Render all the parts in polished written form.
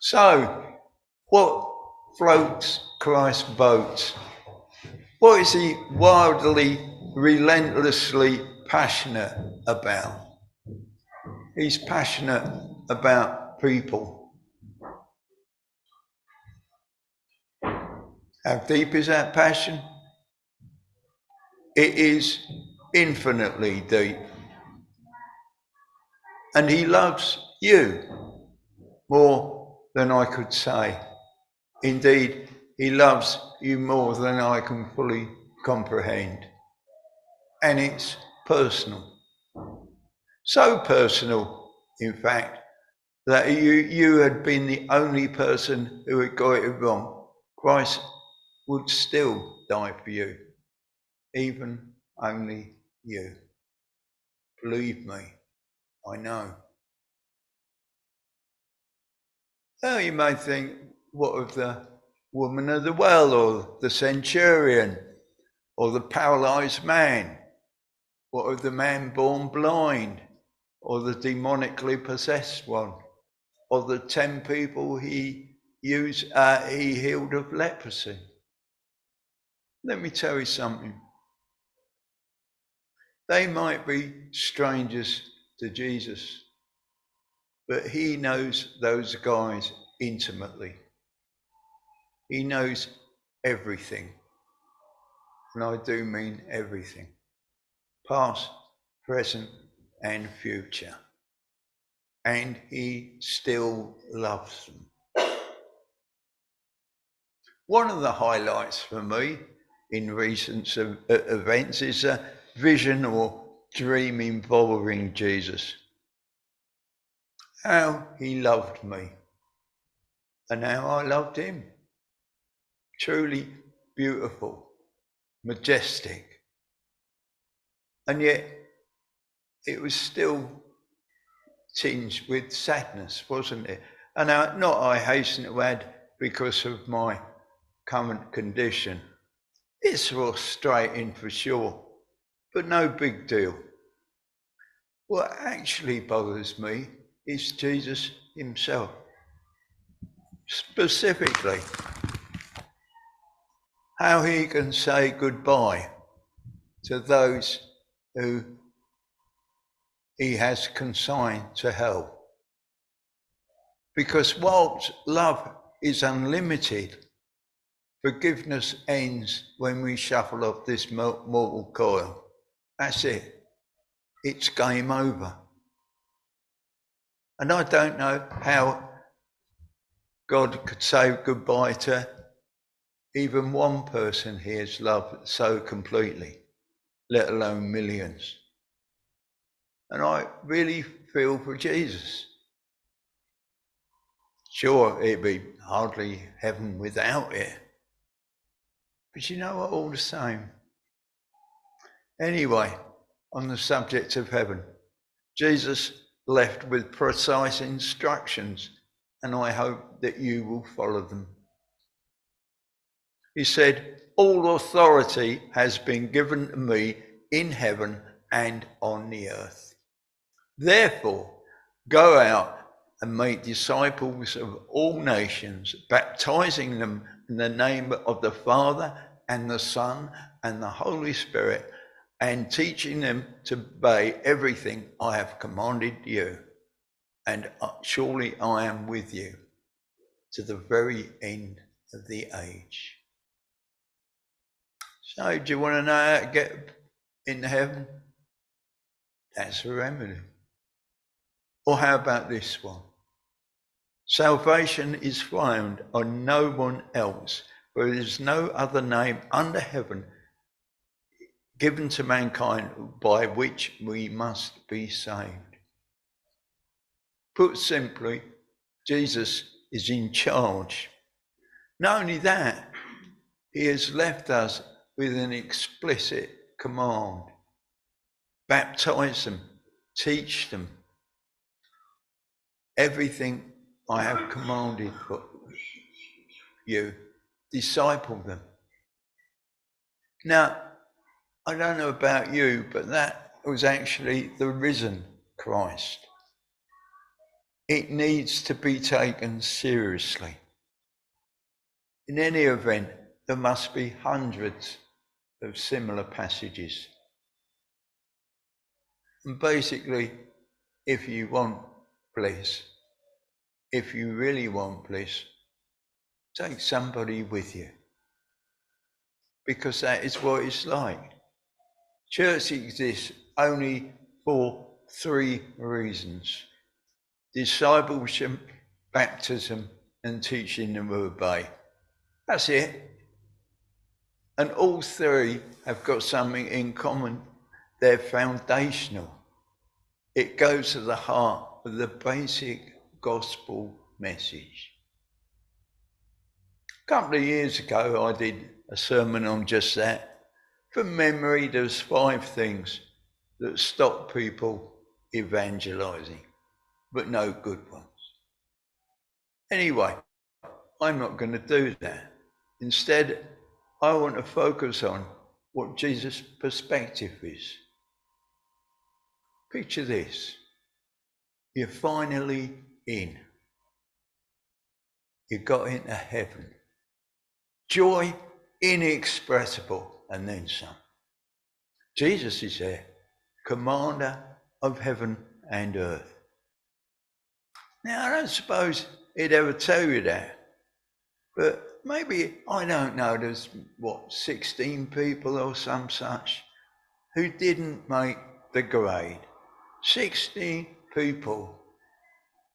So, what floats Christ's boat? What is he wildly, relentlessly passionate about? He's passionate about people. How deep is that passion? It is infinitely deep. And he loves you more than I could say. Indeed, he loves you more than I can fully comprehend. And it's personal. So personal, in fact, that you had been the only person who had got it wrong. Christ would still die for you, even only you. Believe me, I know. Well, you may think, what of the woman of the well, or the centurion, or the paralyzed man? What of the man born blind, or the demonically possessed one, or the 10 people he healed of leprosy? Let me tell you something. They might be strangers to Jesus, but he knows those guys intimately. He knows everything. And I do mean everything. Past, present, and future. And he still loves them. One of the highlights for me in recent events is a vision or dream involving Jesus. How he loved me and how I loved him. Truly beautiful, majestic. And yet it was still tinged with sadness, wasn't it? And not, I hasten to add, because of my current condition. It's frustrating for sure, but no big deal. What actually bothers me is Jesus himself. Specifically, how he can say goodbye to those who he has consigned to hell. Because whilst love is unlimited, forgiveness ends when we shuffle off this mortal coil. That's it. It's game over. And I don't know how God could say goodbye to even one person he has loved so completely, let alone millions. And I really feel for Jesus. Sure, it'd be hardly heaven without it. But you know what, all the same. Anyway, on the subject of heaven, Jesus left with precise instructions, and I hope that you will follow them. He said, all authority has been given to me in heaven and on the earth. Therefore, go out and make disciples of all nations, baptizing them in the name of the Father and the Son and the Holy Spirit, and teaching them to obey everything I have commanded you. And surely I am with you to the very end of the age. So, do you want to know how to get into heaven? That's the remedy. Or how about this one? Salvation is found on no one else, for there is no other name under heaven given to mankind by which we must be saved. Put simply, Jesus is in charge. Not only that, he has left us with an explicit command. Baptize them, teach them. Everything I have commanded for you, disciple them. Now, I don't know about you, but that was actually the risen Christ. it needs to be taken seriously. In any event, there must be hundreds of similar passages. And basically, if you want bliss, if you really want bliss, take somebody with you. Because that is what it's like. Church exists only for 3 reasons: discipleship, baptism, and teaching them to obey. That's it. And all 3 have got something in common. They're foundational. It goes to the heart of the basic gospel message. A couple of years ago, I did a sermon on just that. From memory, there's 5 things that stop people evangelizing, but no good ones. Anyway, I'm not going to do that. Instead, I want to focus on what Jesus' perspective is. Picture this. You're finally in. You got into heaven. Joy inexpressible, and then some. Jesus is there, commander of heaven and earth. Now, I don't suppose he'd ever tell you that, but maybe, I don't know, there's 16 people or some such who didn't make the grade. 16 people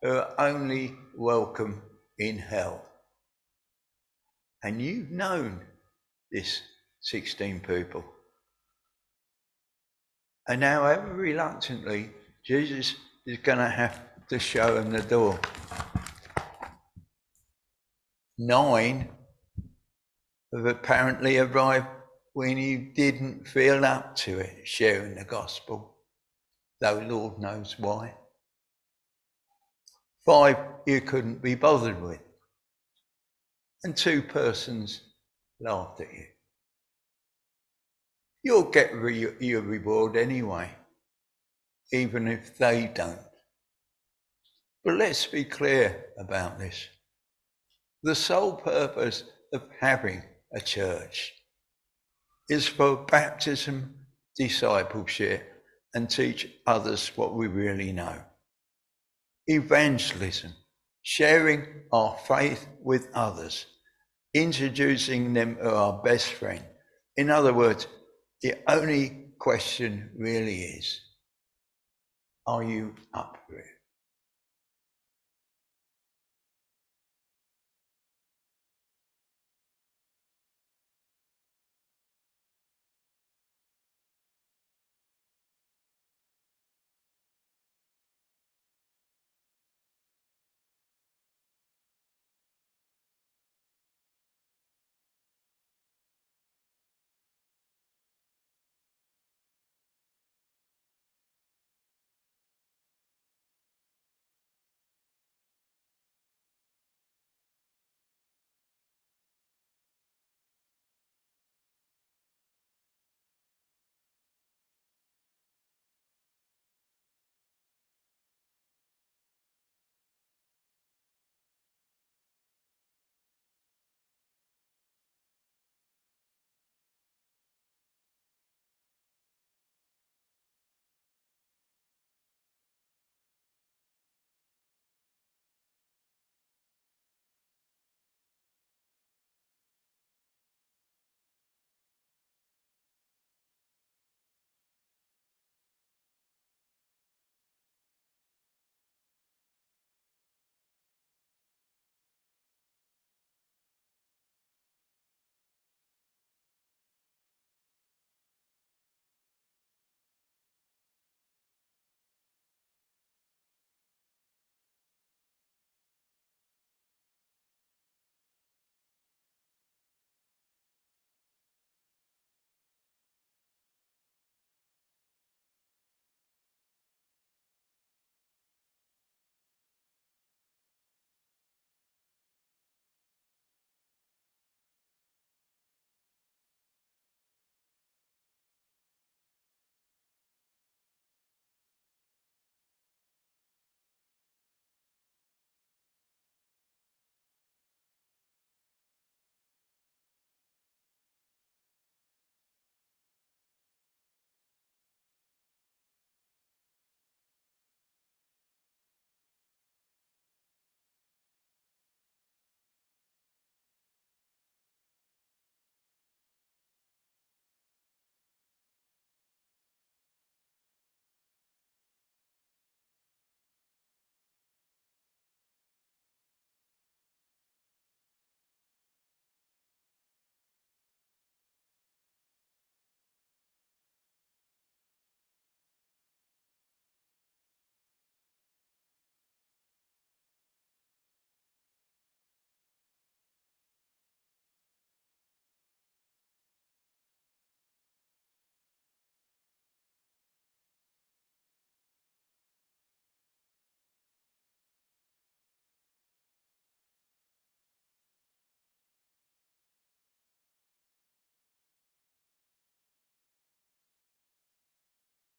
who are only welcome in hell. And you've known this 16 people. And now, ever reluctantly, Jesus is going to have to show them the door. 9 have apparently arrived when you didn't feel up to it, sharing the gospel, though Lord knows why. 5 you couldn't be bothered with. And 2 persons laughed at you. You'll get your reward anyway, even if they don't. But let's be clear about this. The sole purpose of having a church is for baptism, discipleship, and teach others what we really know. Evangelism, sharing our faith with others, introducing them to our best friend. In other words, the only question really is, are you up for it?